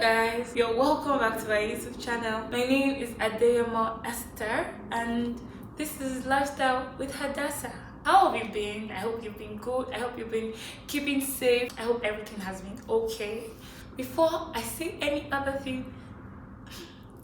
guys, you're welcome back to my YouTube channel. My name is Adeyemo Esther and this is Lifestyle with Hadassah. How have you been? I hope you've been good. I hope you've been keeping safe. I hope everything has been okay. Before I say any other thing,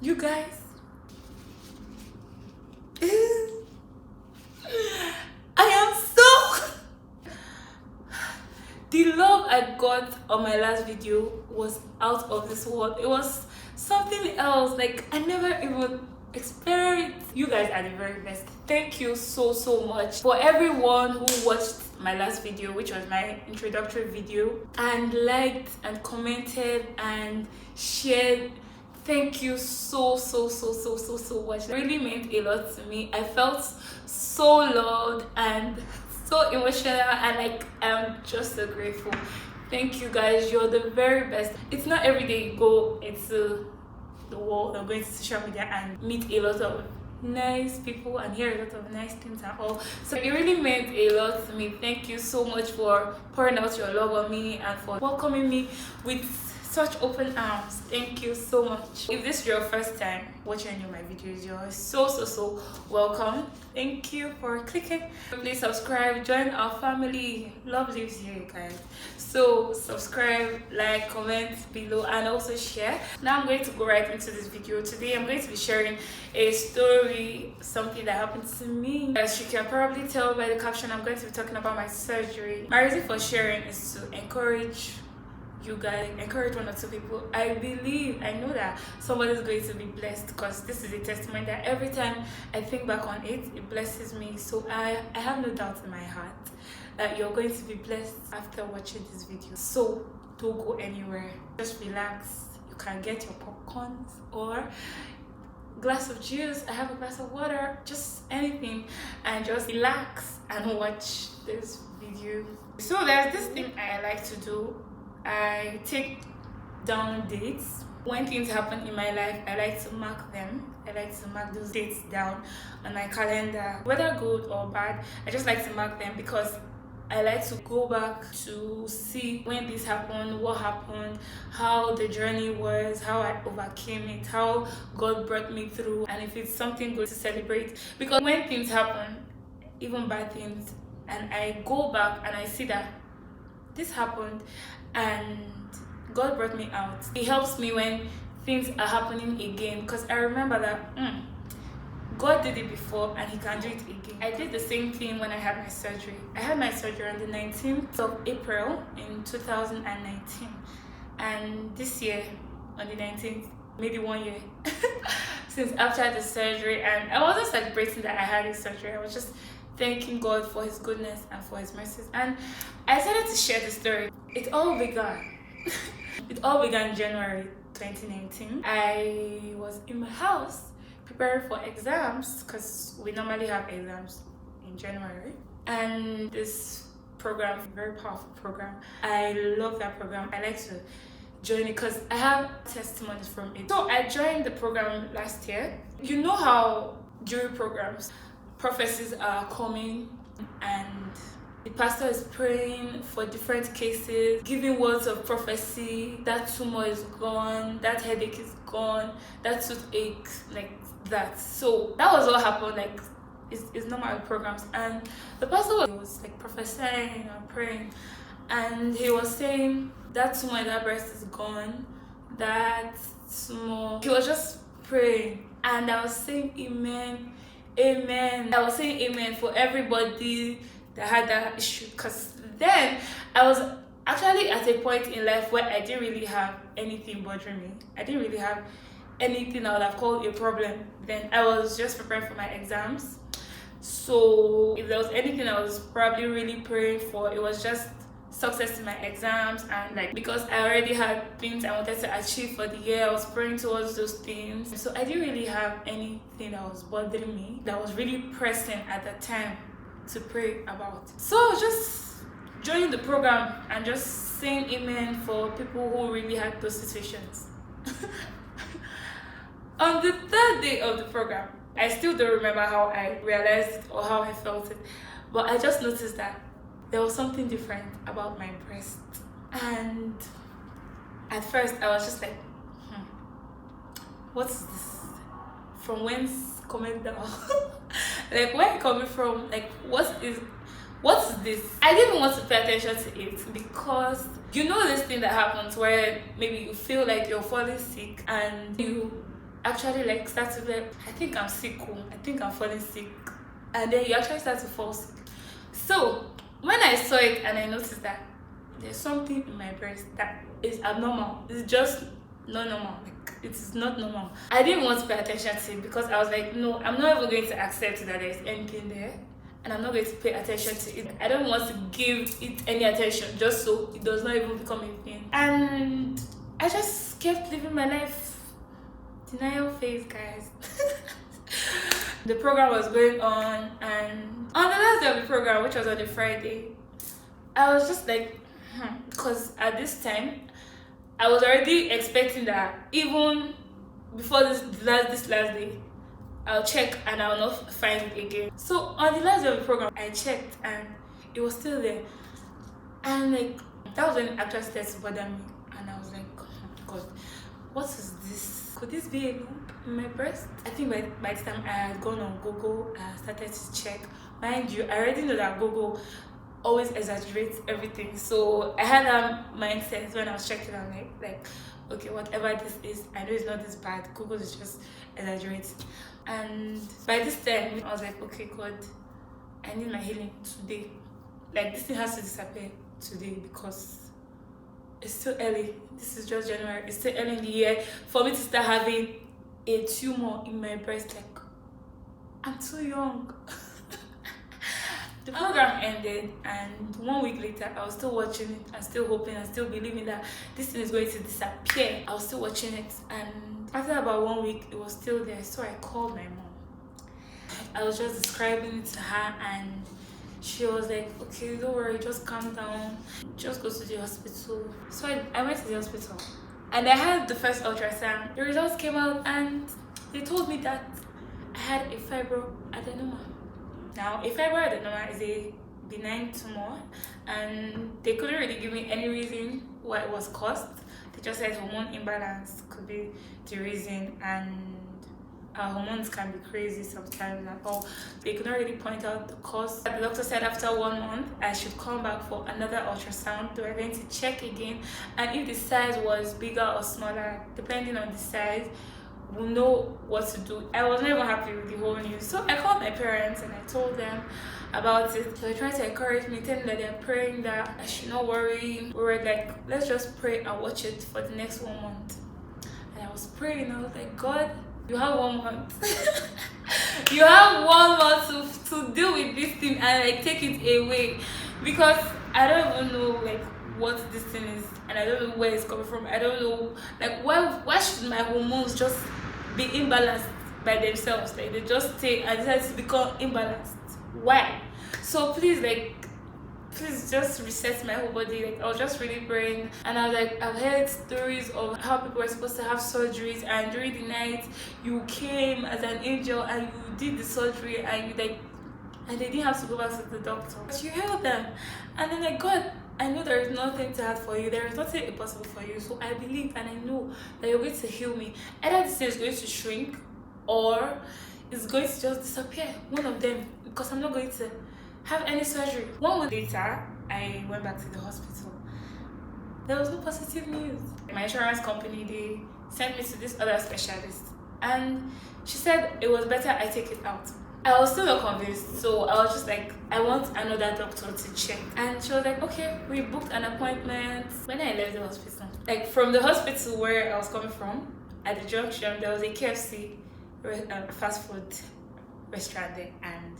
you guys, I am so the love I got on my last video was out of this world. It was something else. Like, I never even experienced. You guys are the very best. Thank you so much for everyone who watched my last video, which was my introductory video, and liked and commented and shared. Thank you so much. It really meant a lot to me. I felt so loved and so emotional, and like, I'm just so grateful. Thank you guys, you're the very best. It's not every day you go into the world or go into social media and meet a lot of nice people and hear a lot of nice things and all. So it really meant a lot to me. Thank you so much for pouring out your love on me and for welcoming me with such open arms. Thank you so much. If this is your first time watching any of my videos, you're so welcome. Thank you for clicking. Please subscribe, join our family. Love lives here, guys. So subscribe, like, comment below, and also share. Now I'm going to go right into this video. Today I'm going to be sharing a story, something that happened to me. As you can probably tell by the caption, I'm going to be talking about my surgery. My reason for sharing is to encourage you guys, encourage one or two people. I know that somebody's going to be blessed, because this is a testimony that every time I think back on it, it blesses me. So I have no doubt in my heart that you're going to be blessed after watching this video. So don't go anywhere, just relax. You can get your popcorns or glass of juice. I have a glass of water, just anything, and just relax and watch this video. So there's this thing I like to do. I take down dates. When things happen in my life, I like to mark them. I like to mark those dates down on my calendar, whether good or bad. I just like to mark them because I like to go back to see when this happened, what happened, how the journey was, how I overcame it, how God brought me through, and if it's something good to celebrate. Because when things happen, even bad things, and I go back and I see that this happened and God brought me out, it helps me when things are happening again, because I remember that God did it before and he can do it again. I did the same thing when I had my surgery. I had my surgery on the 19th of April in 2019, and this year on the 19th, maybe 1 year since after the surgery, and I wasn't celebrating that I had a surgery. I was just thanking God for his goodness and for his mercies. And I decided to share the story. It all began January 2019. I was in my house preparing for exams, because we normally have exams in January. And this program, very powerful program, I love that program. I like to join it because I have testimonies from it. So I joined the program last year. You know how during programs, prophecies are coming and the pastor is praying for different cases, giving words of prophecy. That tumor is gone, that headache is gone, that toothache, like that. So that was what happened. Like, it's normal programs, and the pastor was like prophesying and praying, and he was saying that tumor in that breast is gone, that tumor. He was just praying, and I was saying amen. I was saying amen for everybody that had that issue, because then I was actually at a point in life where I didn't really have anything bothering me. I didn't really have anything I would have called a problem. Then I was just preparing for my exams. So if there was anything I was probably really praying for, it was just success in my exams, and like, because I already had things I wanted to achieve for the year, I was praying towards those things. So I didn't really have anything that was bothering me, that was really pressing at the time to pray about. So just joining the program and just saying amen for people who really had those situations. On the third day of the program, I still don't remember how I realized it or how I felt it, but I just noticed that there was something different about my breast. And at first I was just like, what's this? From whence comment down? Like, where are you coming from? Like, what's this? I didn't want to pay attention to it because you know this thing that happens where maybe you feel like you're falling sick and you actually like start to be like, I think I'm sick, I think I'm falling sick, and then you actually start to fall sick. So when I saw it and I noticed that there's something in my breast that is abnormal, it's just not normal, like it is not normal, I didn't want to pay attention to it because I was like, no, I'm not even going to accept that there's anything there, and I'm not going to pay attention to it. I don't want to give it any attention just so it does not even become a thing. And I just kept living my life. Denial phase, guys. The program was going on, and on the last day of the program, which was on a Friday, I was just like, because at this time I was already expecting that even before this last day I'll check and I'll not find it again. So on the last day of the program, I checked and it was still there. And like, that was when it actually started to bother me. And I was like, oh God, what is this? Could this be a lump in my breast? I think by the time I had gone on Google, I started to check. Mind you, I already know that Google always exaggerates everything. So I had that mindset when I was checking. I'm like, okay, whatever this is, I know it's not this bad. Google is just exaggerating. And by this time, I was like, okay, God, I need my healing today. Like, this thing has to disappear today because it's still early. This is just January. It's still early in the year for me to start having a tumor in my breast. Like, I'm too young. The program ended, and 1 week later, I was still watching it and still hoping and still believing that this thing is going to disappear. I was still watching it, and after about 1 week, it was still there. So I called my mom. I was just describing it to her, and she was like, okay, don't worry, just calm down, just go to the hospital. So I went to the hospital, and I had the first ultrasound. The results came out, and they told me that I had a fibroadenoma. Now, a fibroadenoma is a benign tumor, and they couldn't really give me any reason why it was caused. They just said hormone imbalance could be the reason, and our hormones can be crazy sometimes and all. They could not really point out the cause. The doctor said after 1 month I should come back for another ultrasound. They were going to check again, and if the size was bigger or smaller, depending on the size, we'll know what to do. I was not even happy with the whole news, so I called my parents and I told them about it. So they tried to encourage me, telling that they're praying that I should not worry. We were like, let's just pray and watch it for the next 1 month. And I was praying. I was like, God, you have 1 month. You have 1 month to deal with this thing and like take it away, because I don't even know like what this thing is, and I don't know where it's coming from. I don't know, like, why should my hormones just be imbalanced by themselves? Like, they just stay and decide to become imbalanced. Why? So please, like, please just reset my whole body. Like, I was just really praying, and I was like, I've heard stories of how people are supposed to have surgeries, and during the night you came as an angel and you did the surgery, and you like, and they didn't have to go back to the doctor, but you held them. And then like, God, I know there is nothing too hard for you. There is nothing impossible for you. So I believe and I know that you're going to heal me. Either this thing is going to shrink or it's going to just disappear. One of them, because I'm not going to have any surgery. 1 month later, I went back to the hospital. There was no positive news. My insurance company, they sent me to this other specialist, and she said it was better I take it out. I was still not convinced, so I was just like, I want another doctor to check. And she was like, okay, we booked an appointment. When I left the hospital, like from the hospital where I was coming from, at the junction, there was a KFC fast food restaurant there, and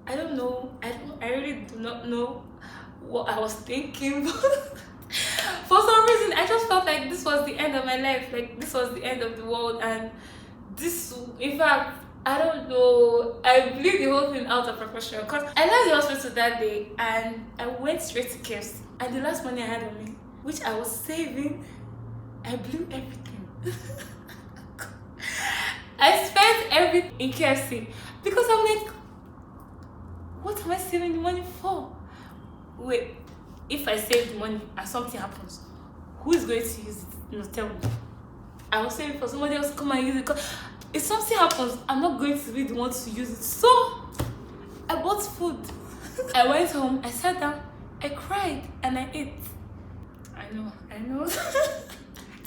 I don't know, I really do not know what I was thinking. For some reason, I just felt like this was the end of my life, like this was the end of the world, and this, in fact, I don't know, I blew the whole thing out of proportion, because I left the hospital that day and I went straight to KFC, and the last money I had on me, which I was saving, I blew everything. I spent everything in KFC because I'm like, what am I saving the money for? Wait, if I save the money and something happens, who is going to use it? No, tell me. I was saving for somebody else to come and use it. Because if something happens, I'm not going to be the one to use it. So I bought food. I went home, I sat down, I cried, and I ate. I know.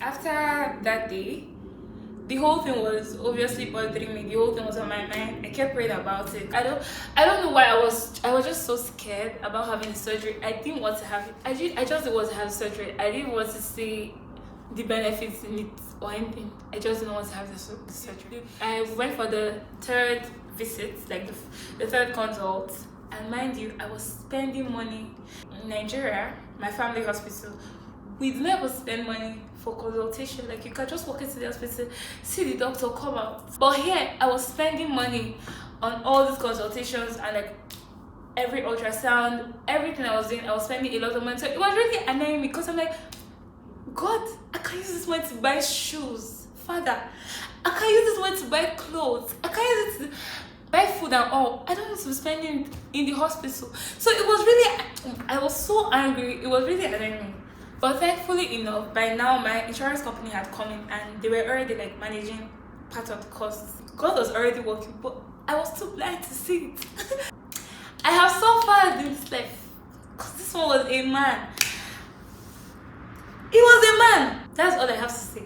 After that day, the whole thing was obviously bothering me. The whole thing was on my mind. I kept praying about it. I don't know why I was just so scared about having the surgery. I didn't want to have it. I just didn't want to have surgery. I didn't want to see the benefits in it or anything. I just didn't want to have the surgery. I went for the third visit, like the third consult, and mind you, I was spending money in Nigeria, my family hospital. We never spend money for consultation. Like, you can just walk into the hospital, see the doctor, come out. But here, I was spending money on all these consultations and like every ultrasound, everything I was doing. I was spending a lot of money. So it was really annoying me because I'm like, God, I can use this money to buy shoes. Father, I can use this money to buy clothes. I can use it to buy food and all. I don't want to be spending in the hospital. So it was really, I was so angry. It was really annoying me. But thankfully enough, by now my insurance company had come in and they were already like managing part of the costs. God was already working, but I was too blind to see it. I have suffered in this life because this one was a man. He was a man. That's all I have to say.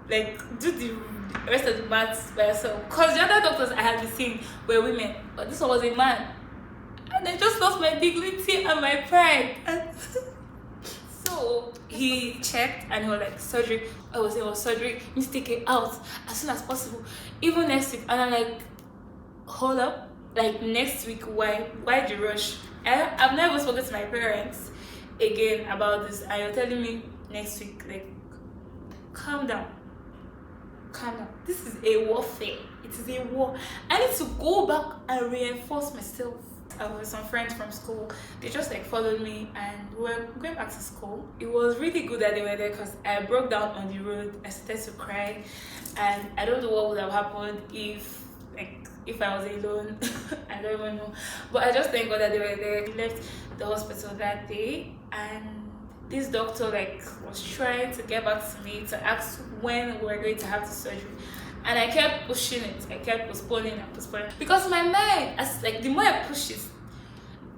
Like, do the rest of the maths by yourself. Because the other doctors I had been seeing were women, but this one was a man. And I just lost my dignity and my pride. So he checked and he was like, surgery. I was saying, well, surgery, you need to take it out as soon as possible, even next week. And I'm like, hold up, like next week? Why the rush? I've never spoken to my parents again about this, and you're telling me next week? Like, calm down. This is a warfare. It is a war. I need to go back and reinforce myself. I was with some friends from school. They just like followed me and we were going back to school. It was really good that they were there because I broke down on the road. I started to cry, and I don't know what would have happened if I was alone. I don't even know. But I just thank God that they were there. We left the hospital that day, and this doctor like was trying to get back to me to ask when we were going to have the surgery. And I kept pushing it. I kept postponing because my mind, as like the more I push it,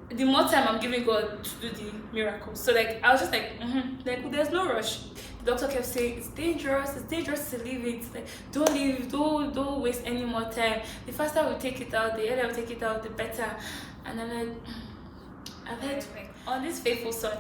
the more time I'm giving God to do the miracle. So like I was just like, like there's no rush. The doctor kept saying it's dangerous to leave it. Like, don't leave, don't waste any more time. The faster we take it out, the earlier we take it out, the better. And I'm like, I've heard on this faithful son.